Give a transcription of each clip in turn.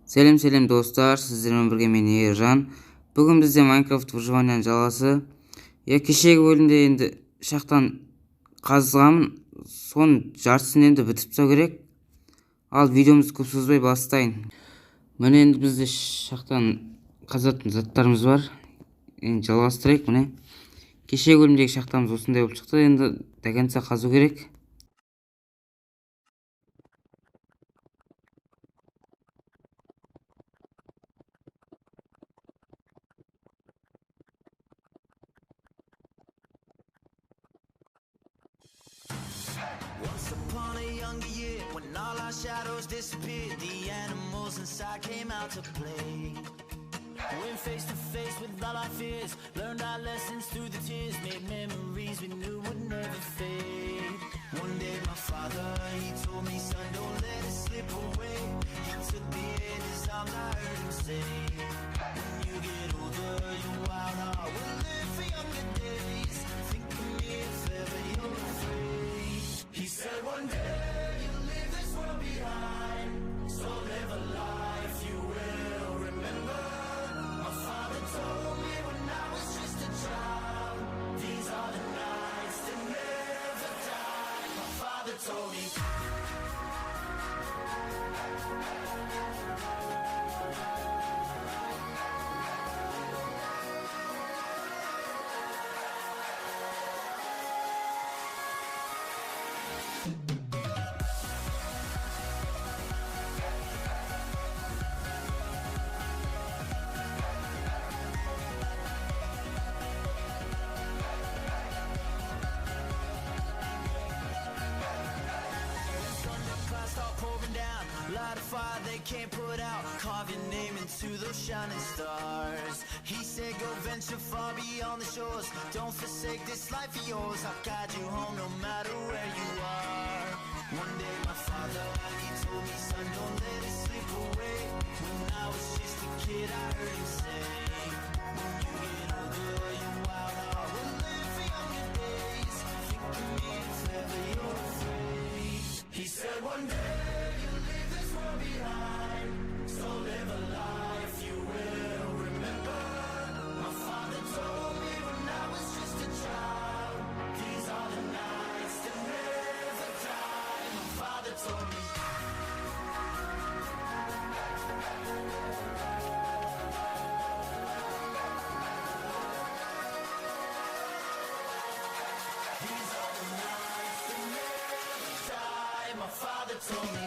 Сәлем достар, сіздермен бірге мен Ержан. Бүгін бізде Minecraft выживанияның жалғасы. Кешегі бөлімде енді шақтан қазғанмын, соның жартысын енді бітіп тастау керек. Ал видеомызды көп созбай бастайын. Міне енді бізде шақтан қазатын заттарымыз бар. Енді жалғастырайық. Міне кешегі бөлімдегі шақтамыз осындай болып шықты. Енді до конца қазу керек. Once upon a younger year, when all our shadows disappeared, the animals inside came out to play. Went face to face with all our fears, learned our lessons through the tears, made memories we knew would never fade. One day my father, he told me, son, don't let it slip away. He took me in his arms, I heard him say, when you get older, your wild heart will live for younger days. Think of me if ever you're afraid. He said one day you'll leave this world behind, so live a life you will remember. My father told me when I was just a child, these are the nights that never die. My father told me. Light a fire they can't put out, carve your name into those shining stars. He said go venture far beyond the shores, don't forsake this life of yours. I'll guide you home no matter where you are. One day my father, he told me, son, don't let it slip away. When I was just a kid I heard him say, when you get older your wild heart will live for younger days. Think of me if ever you're afraid. He said one day behind, so live a life you will remember. My father told me when I was just a child, these are the nights that never die. My father told me. These are the nights that never die. My father told me.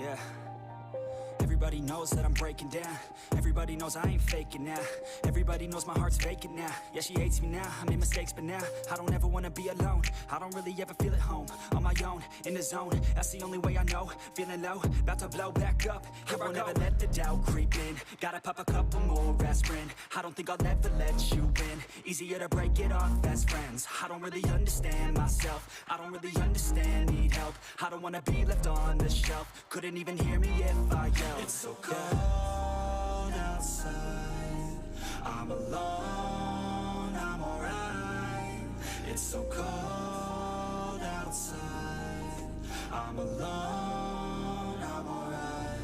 Yeah. Everybody knows that I'm breaking down. Everybody knows I ain't faking now. Everybody knows my heart's vacant now. Yeah, she hates me now, I made mistakes but now I don't ever wanna be alone. I don't really ever feel at home. On my own, in the zone, that's the only way I know. Feeling low, about to blow back up. Here I won't ever let the doubt creep in. Gotta pop a couple more aspirin. I don't think I'll ever let you in. Easier to break it off best friends. I don't really understand myself. I don't really understand, need help. I don't wanna be left on the shelf. Couldn't even hear me if I yelled. It's so cold outside, I'm alone, I'm alright. It's so cold outside, I'm alone, I'm alright.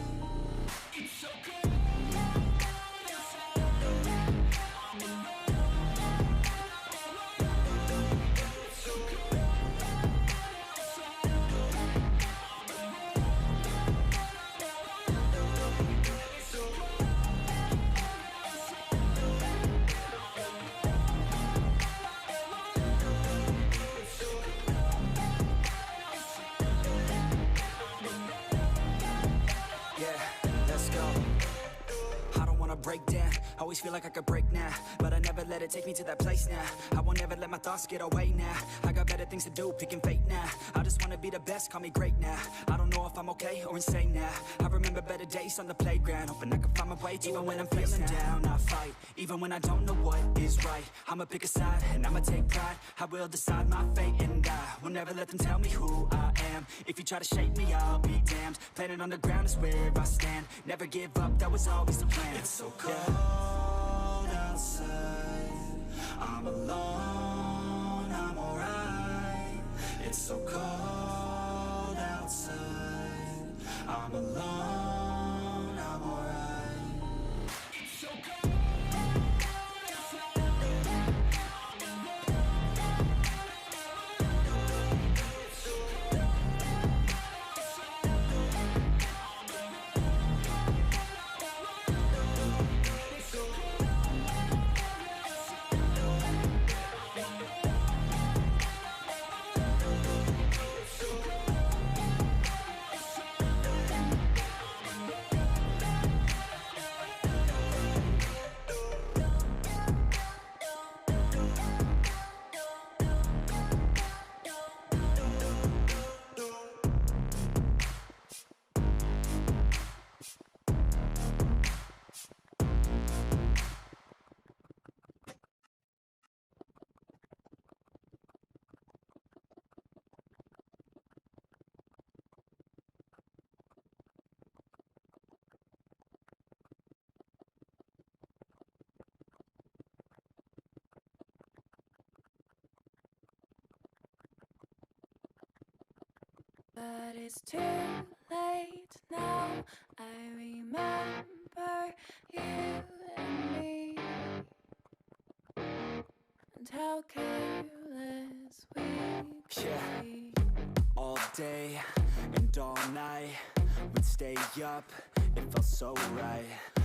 It's so cold outside, I'm alone. It's so cold. Always feel like I could break now, but I never let it take me to that place now. I won't ever let my thoughts get away now. I got better things to do, picking fate now. I just wanna be the best, call me great now. I don't know if I'm okay or insane now. I remember better days on the playground, hoping I can find my way even when I'm feeling down. I fight, even when I don't know what is right. I'ma pick a side, and I'ma take pride. I will decide my fate, and I will never let them tell me who I am. If you try to shape me, I'll be damned. Planet on the ground is where I stand. Never give up, that was always the plan. It's so cold outside, I'm alone, I'm alright. It's so cold outside, I'm alone, I'm alright. It's so cold. But it's too late now. I remember you and me, and how careless we could be. All day and all night, we'd stay up, it felt so right.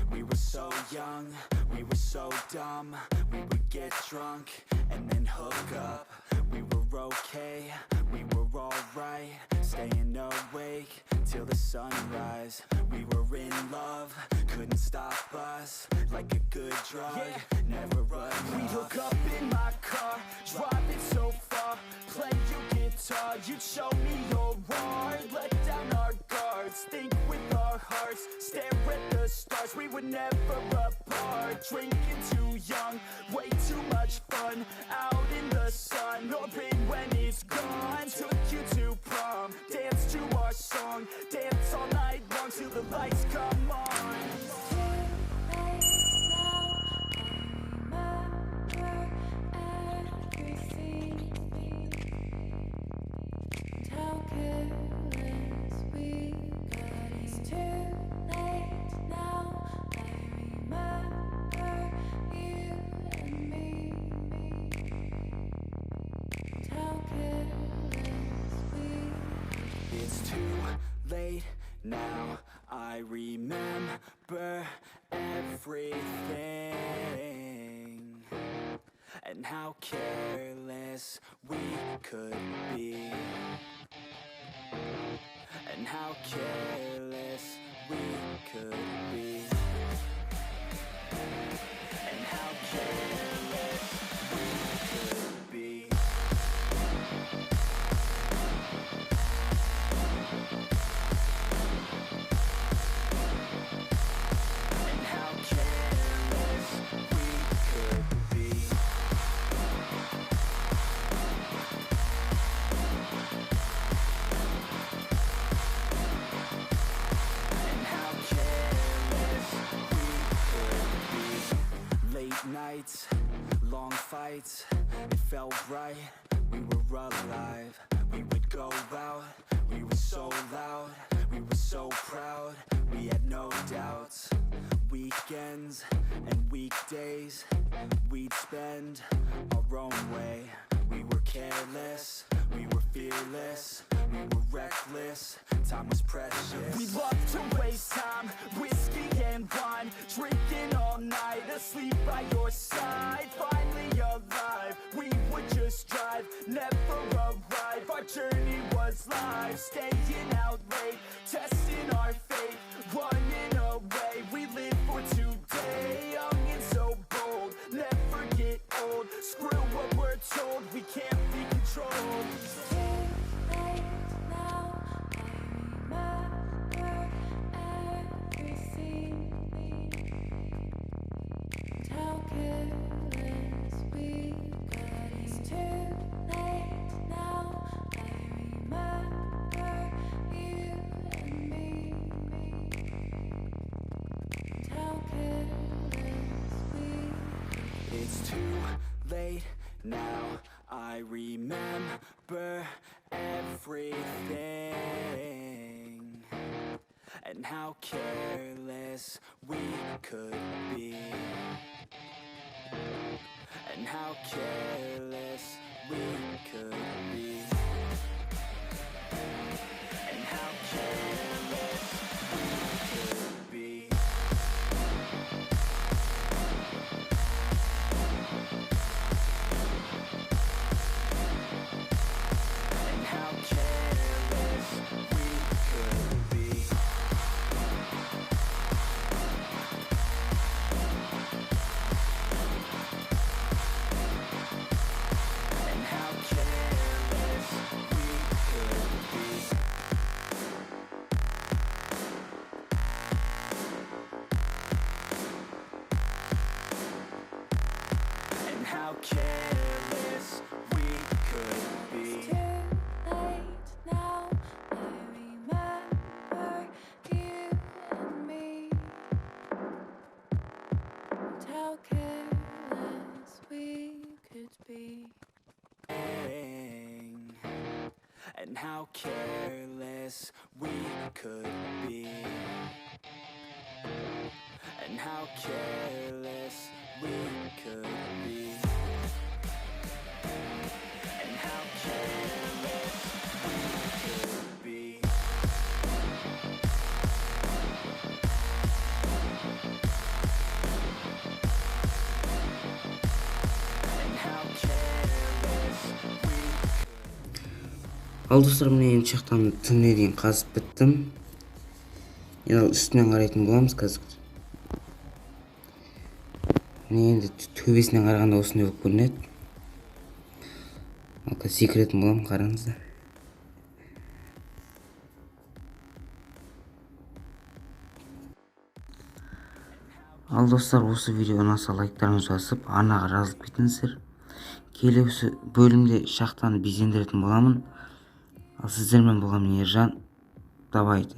We were so young, we were so dumb. We would get drunk and then hook up. We were okay, we were alright. Staying awake till the sunrise. We were in love, couldn't stop us. Like a good drug, never run. We'd hook up in my car, drive it so far. Play your guitar, you'd show me your art. Let down our guards, think with our hearts. Stare at the stars, we were never apart. Drinking too young, way too much fun. Out in the sun, hoping when it's gone. Took you to prom, dance to our song. Dance all night long till the lights come on. It's too late now, I remember everything, and how careless we could be, and how careless we could be, and how careless we could be. Nights, long fights, it felt right, we were alive. We would go out, we were so loud, we were so proud, we had no doubts. Weekends and weekdays, we'd spend our own way. We were careless, we were fearless, we were reckless, time was precious. We loved to waste time, whiskey and wine, drinking all night, asleep by your side. Finally alive, we would just drive, never arrive. Our journey was live, staying out late, testing our fate, running away. We live for today, young and so Screw what we're told, we can't be controlled. Too late now. I remember everything. And how careless we got. It's too late now. I remember you and me. And how careless we. It's too late now, I remember everything. And how careless we could be. And how careless we could be. And how careless we could be. And how careless we could be. And how careless we could be. And how careless we could be. Too late now. I remember you and me. And how careless we could be. And how careless we could be. And how careless we could be. And how careless we could be. And how careless we Ал достар, міне енді шақтан түбіне дейін қазып біттім. Енді ал үстінен қарайтын боламыз қазір. Міне енді төбесінен қарағанда осындай болып көрінеді. Ал қазір секіретін боламын, қараңыздар. Ал достар, осы видео ұнаса лайктарыңызды басып, арнаға жазылып кетіңіздер. Келесі бөлімде шақтаны безендіретін боламын. Ал сіздермен болған мен Ержан. Давайте.